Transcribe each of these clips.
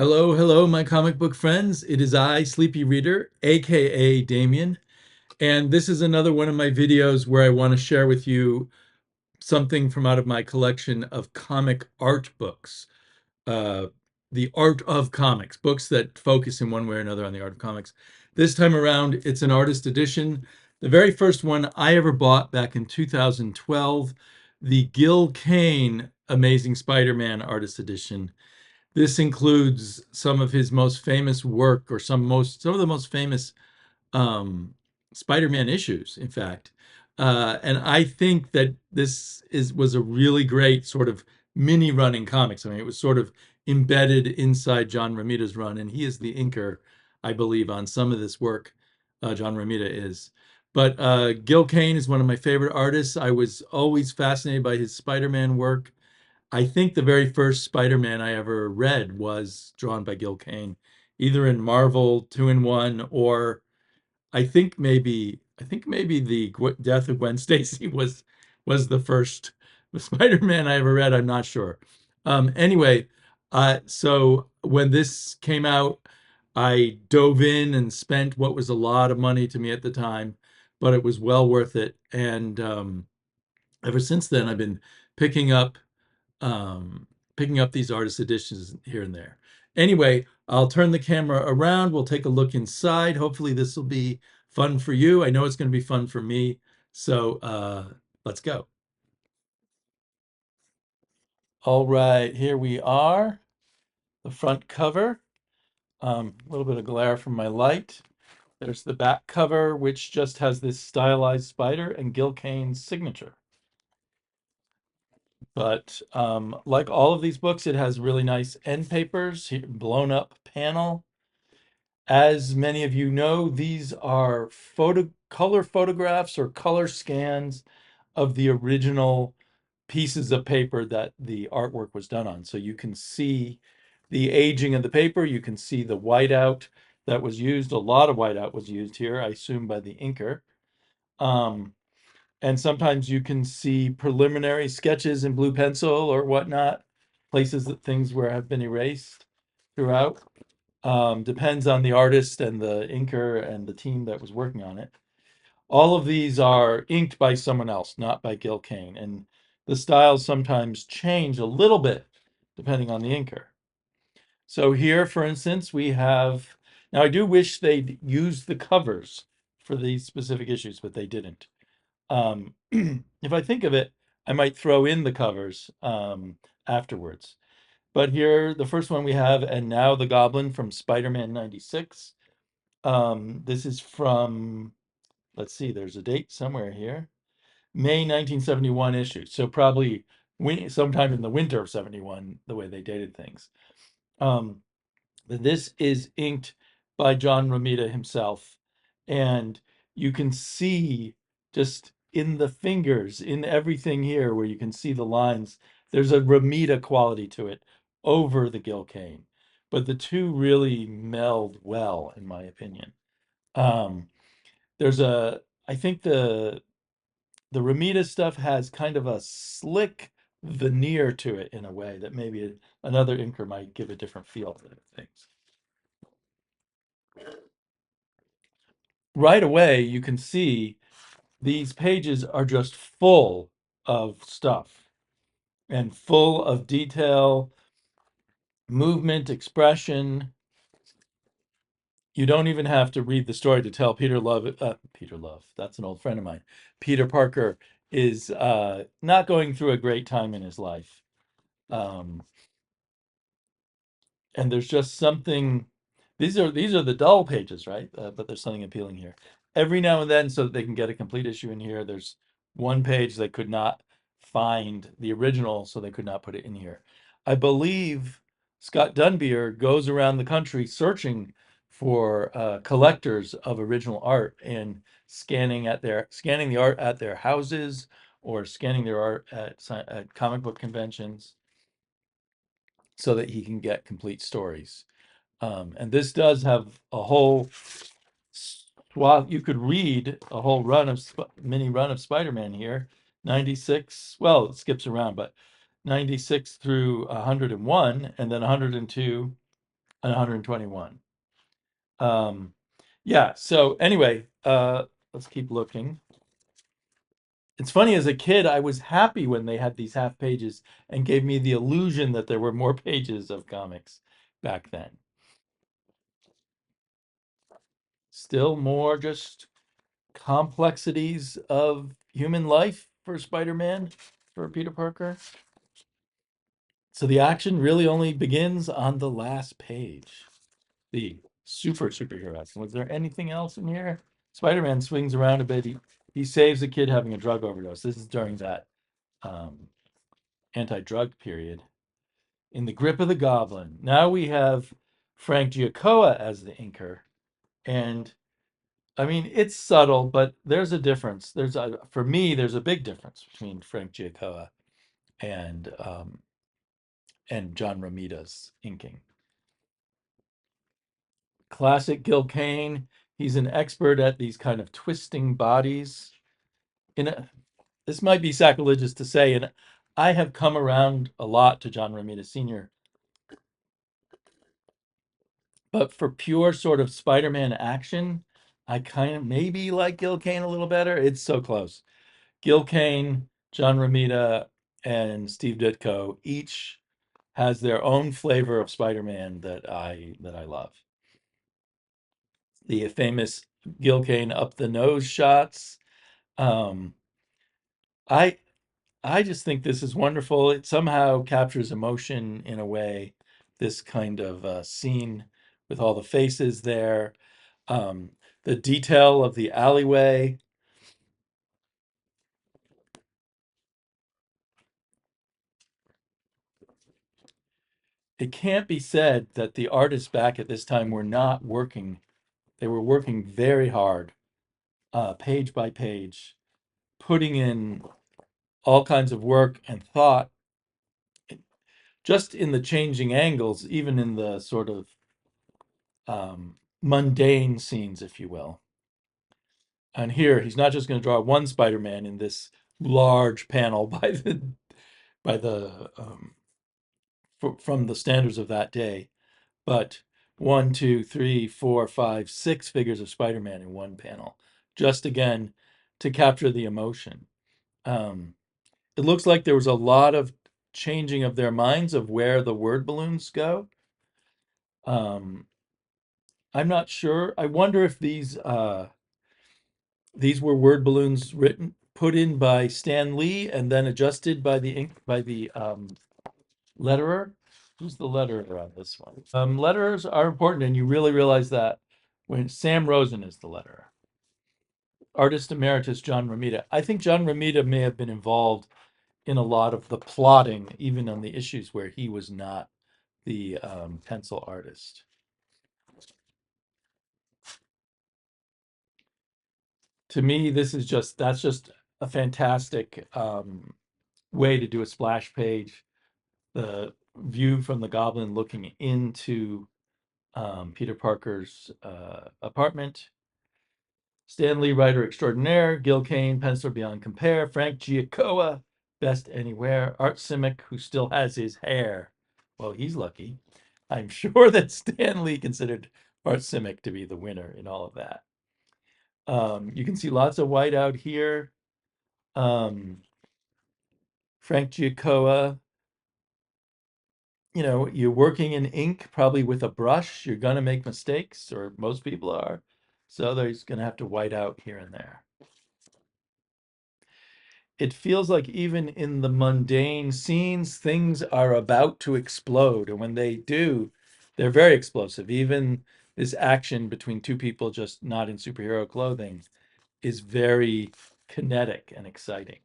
Hello, hello, my comic book friends. It is I, Sleepy Reader, aka Damien, and this is another one of my videos where I want to share with you something from out of my collection of comic art books. Uh, the art of comics, books that focus in one way or another on the art of comics. This time around, it's an artist edition. The very first one I ever bought back in 2012, the Gil Kane Amazing Spider-Man Artist Edition. This includes some of his most famous work, or some of the most famous um, Spider-Man issues, in fact. And I think that this is was a really great sort of mini run in comics. I mean, it was sort of embedded inside John Romita's run, and he is the inker, I believe, on some of this work. John Romita is. But Gil Kane is one of my favorite artists. I was always fascinated by his Spider-Man work. I think the very first Spider-Man I ever read was drawn by Gil Kane, either in Marvel 2-in-1 or I think maybe the Death of Gwen Stacy was the first Spider-Man I ever read. I'm not sure. Anyway, so when this came out, I dove in and spent what was a lot of money to me at the time, but it was well worth it. And ever since then, I've been picking up um, picking up these artist editions here and there. Anyway, I'll turn the camera around. We'll take a look inside. Hopefully, this will be fun for you. I know it's going to be fun for me. So let's go. All right, here we are. The front cover. A little bit of glare from my light. There's the back cover, which just has this stylized spider and Gil Kane's signature. But like all of these books, it has really nice end papers, blown up panel. As many of you know, these are color photographs or color scans of the original pieces of paper that the artwork was done on. So you can see the aging of the paper. You can see the whiteout that was used. A lot of whiteout was used here, I assume by the inker. Um, and sometimes you can see preliminary sketches in blue pencil or whatnot, places that things where have been erased throughout. Depends on the artist and the inker and the team that was working on it. All of these are inked by someone else, not by Gil Kane, and the styles sometimes change a little bit depending on the inker. So here, for instance, we have, now I do wish they'd used the covers for these specific issues, but they didn't. If I think of it, I might throw in the covers afterwards. But here, the first one we have, And Now the Goblin from Spider-Man 96. This is from, let's see, there's a date somewhere here. May 1971 issue. So probably sometime in the winter of 71, the way they dated things. Um, this is inked by John Romita himself. And you can see just in the fingers, in everything here, where you can see the lines, there's a Romita quality to it over the Gil Kane. But the two really meld well, in my opinion. Um, I think the Ramita stuff has kind of a slick veneer to it in a way that maybe another inker might give a different feel to things. Right away, you can see these pages are just full of stuff and full of detail, movement, expression. You don't even have to read the story to tell Peter Love, that's an old friend of mine. Peter Parker is not going through a great time in his life. Um, and there's just something, these are the dull pages, right? But there's something appealing here. Every now and then, so that they can get a complete issue in here, there's one page they could not find the original, so they could not put it in here. I believe Scott Dunbier goes around the country searching for collectors of original art and scanning the art at their houses or scanning their art at comic book conventions so that he can get complete stories. And this does have a whole swath. You could read a whole mini run of Spider-Man here. 96, well, it skips around, but 96 through 101, and then 102 and 121. Um, yeah. So anyway, let's keep looking. It's funny, as a kid, I was happy when they had these half pages and gave me the illusion that there were more pages of comics back then. Still more just complexities of human life for Spider-Man, for Peter Parker. So the action really only begins on the last page. The superhero action. Was there anything else in here? Spider-Man swings around a bit. He saves a kid having a drug overdose. This is during that um, anti-drug period. In the grip of the goblin. Now we have Frank Giacoa as the inker. And I mean, it's subtle, but there's a difference. For me, there's a big difference between Frank Giacoa and John Romita's inking. Classic Gil Kane. He's an expert at these kind of twisting bodies. This might be sacrilegious to say, and I have come around a lot to John Romita Sr., but for pure sort of Spider-Man action, I kind of maybe like Gil Kane a little better. It's so close. Gil Kane, John Romita, and Steve Ditko each has their own flavor of Spider-Man that I love. The famous Gil Kane up the nose shots. Um, I I just think this is wonderful. It somehow captures emotion in a way. This kind of scene with all the faces there, um, the detail of the alleyway. It can't be said that the artists back at this time were not working. They were working very hard, page by page, putting in all kinds of work and thought just in the changing angles, even in the sort of mundane scenes, if you will. And here, he's not just going to draw one Spider-Man in this large panel by the from the standards of that day, but one, two, three, four, five, six figures of Spider-Man in one panel, just again to capture the emotion. Um, it looks like there was a lot of changing of their minds of where the word balloons go. Um, I'm not sure. I wonder if these were word balloons put in by Stan Lee and then adjusted by the letterer. Who's the letterer on this one? Letterers are important, and you really realize that when Sam Rosen is the letterer. Artist emeritus John Romita. I think John Romita may have been involved in a lot of the plotting, even on the issues where he was not the pencil artist. To me, that's just a fantastic way to do a splash page. The view from the Goblin looking into Peter Parker's apartment. Stan Lee, writer extraordinaire. Gil Kane, penciler beyond compare. Frank Giacoa, best anywhere. Art Simic, who still has his hair. Well, he's lucky. I'm sure that Stan Lee considered Art Simic to be the winner in all of that. You can see lots of white out here. Um, Frank Giacoa, you're working in ink, probably with a brush. You're going to make mistakes, or most people are. So there's going to have to white out here and there. It feels like even in the mundane scenes, things are about to explode. And when they do, they're very explosive. Even this action between two people just not in superhero clothing is very kinetic and exciting.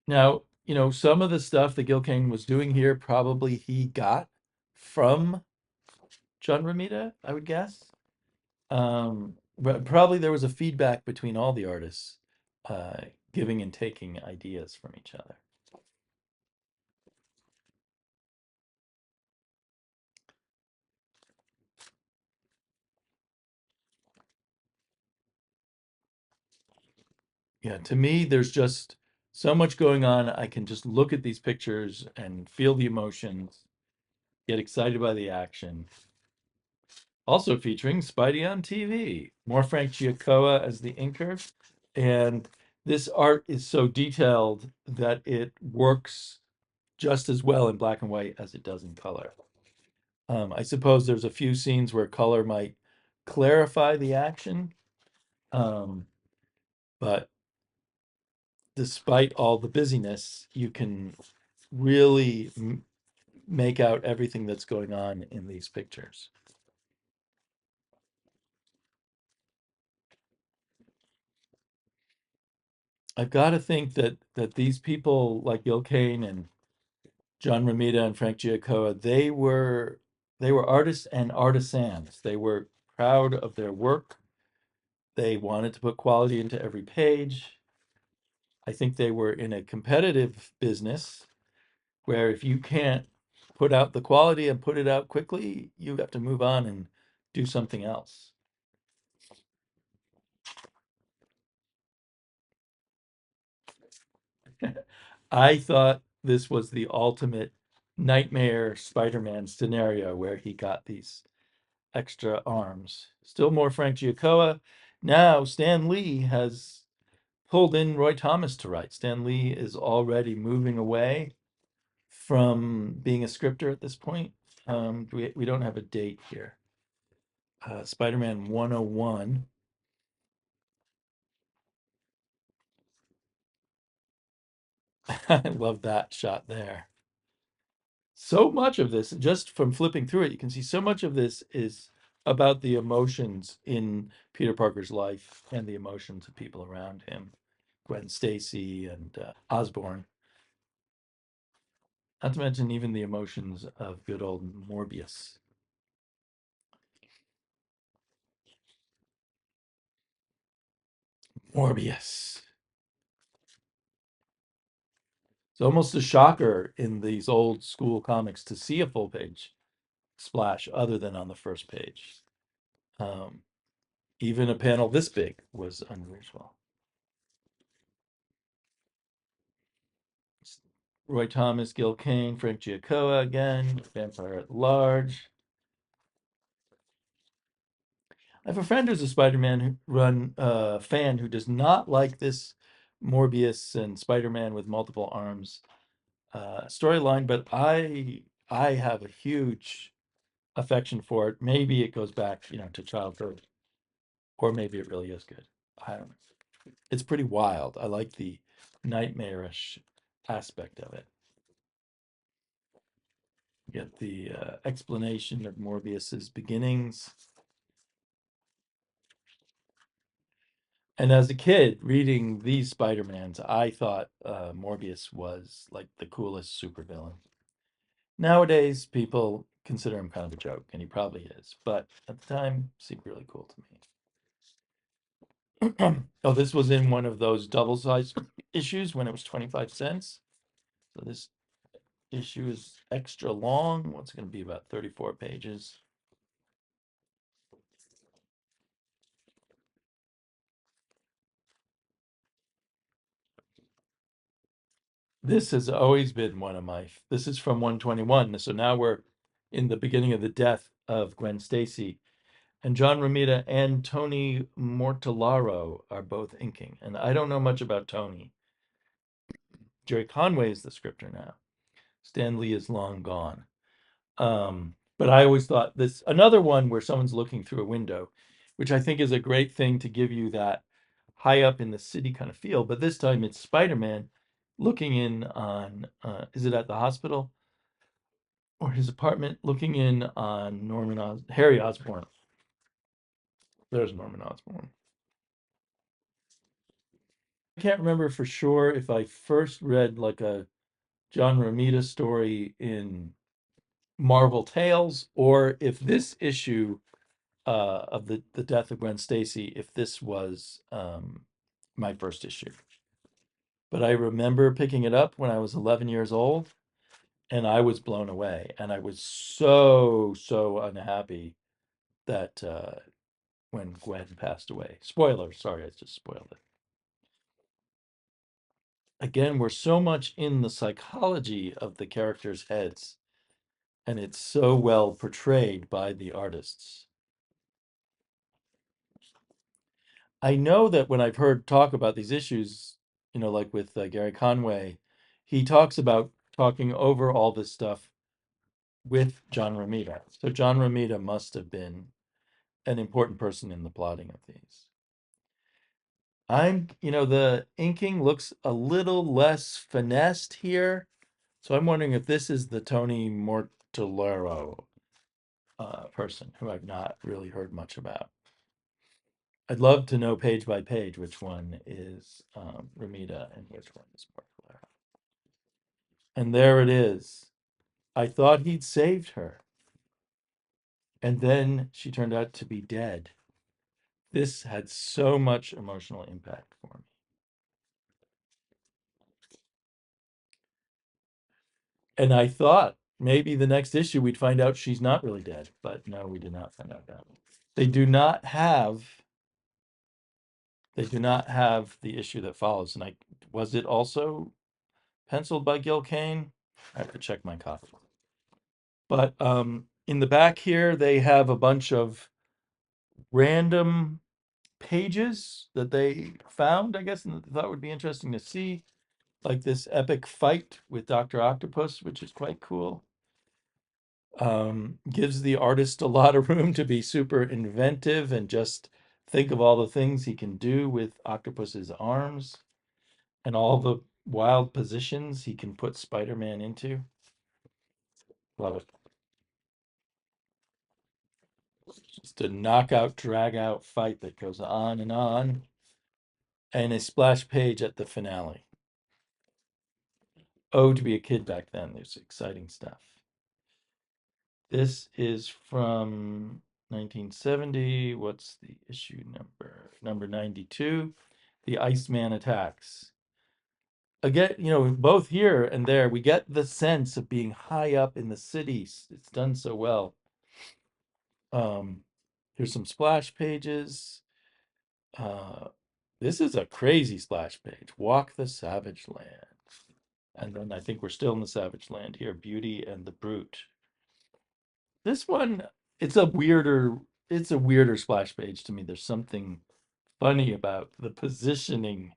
Now, some of the stuff that Gil Kane was doing here, probably he got from John Romita, I would guess. But probably there was a feedback between all the artists, uh, giving and taking ideas from each other. Yeah, to me, there's just so much going on. I can just look at these pictures and feel the emotions. Get excited by the action. Also featuring Spidey on TV. More Frank Giacoa as the inker. And this art is so detailed that it works just as well in black and white as it does in color. I suppose there's a few scenes where color might clarify the action, um, but despite all the busyness, you can really make out everything that's going on in these pictures. I've got to think that these people like Gil Kane and John Romita and Frank Giacoa, they were artists and artisans. They were proud of their work. They wanted to put quality into every page. I think they were in a competitive business where if you can't put out the quality and put it out quickly, you have to move on and do something else. I thought this was the ultimate nightmare Spider-Man scenario where he got these extra arms. Still more Frank Giacoa. Now Stan Lee has pulled in Roy Thomas to write. Stan Lee is already moving away from being a scripter at this point. We don't have a date here. Spider-Man 101. I love that shot there. So much of this, just from flipping through it, you can see so much of this is about the emotions in Peter Parker's life and the emotions of people around him. Gwen Stacy and Osborn. Not to mention even the emotions of good old Morbius. Morbius. It's almost a shocker in these old school comics to see a full page splash other than on the first page. Um, Even a panel this big was unusual. Roy Thomas, Gil Kane, Frank Giacoa again, Vampire at Large. I have a friend who's a Spider-Man run fan who does not like this Morbius and Spider-Man with multiple arms storyline, but I have a huge affection for it. Maybe it goes back, to childhood, or maybe it really is good. I don't know. It's pretty wild. I like the nightmarish aspect of it. Get the explanation of Morbius's beginnings. And as a kid reading these Spider-Mans, I thought Morbius was like the coolest supervillain. Nowadays, people consider him kind of a joke, and he probably is. But at the time, seemed really cool to me. Oh, this was in one of those double-sized issues when it was 25 cents. So this issue is extra long. What's it going to be, about 34 pages? This has always been one of my. This is from 121. So now we're in the beginning of the death of Gwen Stacy. And John Romita and Tony Mortellaro are both inking. And I don't know much about Tony. Jerry Conway is the scripter now. Stan Lee is long gone. But I always thought this another one where someone's looking through a window, which I think is a great thing to give you that high up in the city kind of feel. But this time it's Spider-Man looking in on is it at the hospital or his apartment, looking in on Harry Osborn. There's Norman Osborn. I can't remember for sure if I first read like a John Romita story in Marvel Tales or if this issue of the death of Gwen Stacy, if this was my first issue. But I remember picking it up when I was 11 years old, and I was blown away, and I was so unhappy that when Gwen passed away. Spoiler, sorry, I just spoiled it. Again, we're so much in the psychology of the characters' heads and it's so well portrayed by the artists. I know that when I've heard talk about these issues, like with Gary Conway, he talks about talking over all this stuff with John Romita. So John Romita must have been an important person in the plotting of these. The inking looks a little less finessed here. So I'm wondering if this is the Tony Mortellaro person who I've not really heard much about. I'd love to know page by page which one is Ramita and which one is Mortellaro. And there it is. I thought he'd saved her. And then she turned out to be dead. This had so much emotional impact for me. And I thought maybe the next issue we'd find out she's not really dead, but no, we did not find out that. They do not have the issue that follows. And was it also penciled by Gil Kane? I have to check my copy. But in the back here, they have a bunch of random pages that they found, I guess, and thought would be interesting to see, like this epic fight with Dr. Octopus, which is quite cool. Gives the artist a lot of room to be super inventive and just think of all the things he can do with Octopus's arms and all the wild positions he can put Spider-Man into. Love it. Just a knockout, drag out fight that goes on, and a splash page at the finale. Oh, to be a kid back then. There's exciting stuff. This is from 1970. What's the issue number? Number 92. The Iceman Attacks. Again, both here and there, we get the sense of being high up in the cities. It's done so well. Here's some splash pages. This is a crazy splash page. Walk the Savage Land. And then I think we're still in the Savage Land here. Beauty and the Brute. This one, it's a weirder splash page to me. There's something funny about the positioning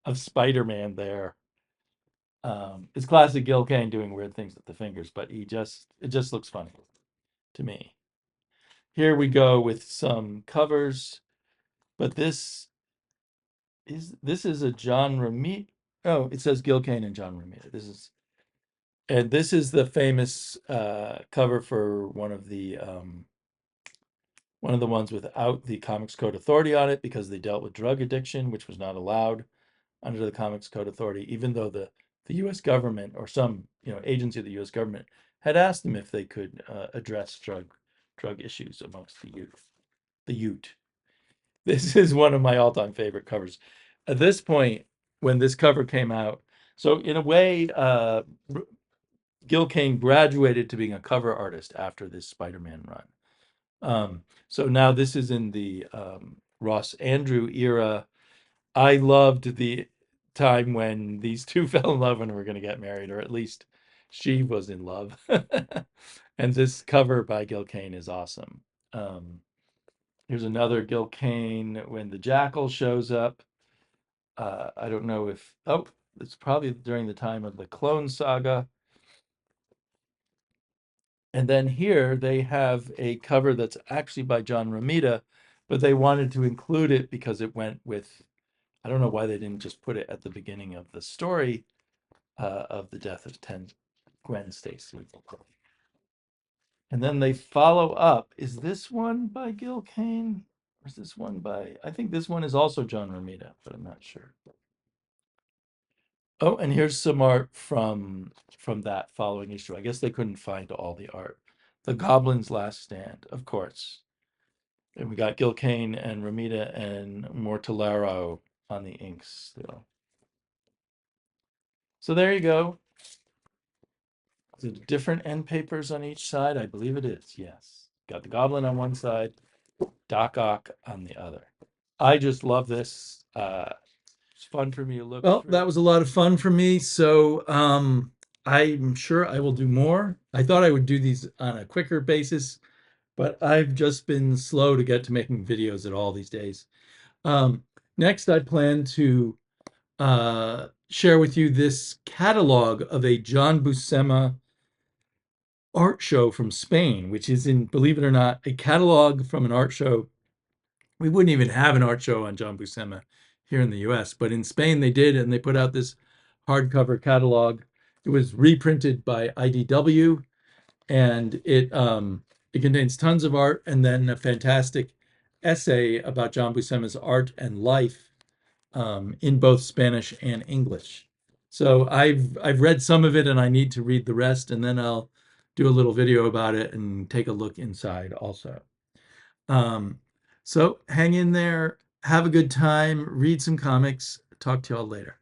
of Spider-Man there. It's classic Gil Kane doing weird things with the fingers, but it just looks funny to me. Here we go with some covers, but this is a John Romita. Oh, it says Gil Kane and John Romita. This is the famous cover for one of the ones without the Comics Code Authority on it, because they dealt with drug addiction, which was not allowed under the Comics Code Authority, even though the U.S. government or some agency of the U.S. government had asked them if they could address drug issues amongst the youth. The Ute. This is one of my all-time favorite covers. At this point, when this cover came out, so in a way, Gil Kane graduated to being a cover artist after this Spider-Man run. So now this is in the Ross Andru era. I loved the time when these two fell in love and were going to get married, or at least she was in love. And this cover by Gil Kane is awesome. Here's another Gil Kane when the Jackal shows up. I don't know if, it's probably during the time of the Clone Saga. And then here they have a cover that's actually by John Romita, but they wanted to include it because it went with, I don't know why they didn't just put it at the beginning of the story of the death of Gwen Stacy. And then they follow up. Is this one by Gil Kane? Or is this one by, I think this one is also John Romita, but I'm not sure. Oh, and here's some art from that following issue. I guess they couldn't find all the art. The Goblin's Last Stand, of course. And we got Gil Kane and Romita and Mortellaro on the inks still. So there you go. Is it different end papers on each side? I believe it is, yes. Got the Goblin on one side, Doc Ock on the other. I just love this. It's fun for me to look through. That was a lot of fun for me. So I'm sure I will do more. I thought I would do these on a quicker basis, but I've just been slow to get to making videos at all these days. Um, Next, I plan to share with you this catalog of a John Buscema art show from Spain, which is in, believe it or not, a catalog from an art show. We wouldn't even have an art show on John Buscema here in the US, but in Spain they did, and they put out this hardcover catalog. It was reprinted by IDW, and it contains tons of art and then a fantastic essay about John Buscema's art and life in both Spanish and English. So I've read some of it and I need to read the rest, and then I'll do a little video about it and take a look inside also. Um, so hang in there, have a good time, read some comics. Talk to y'all later.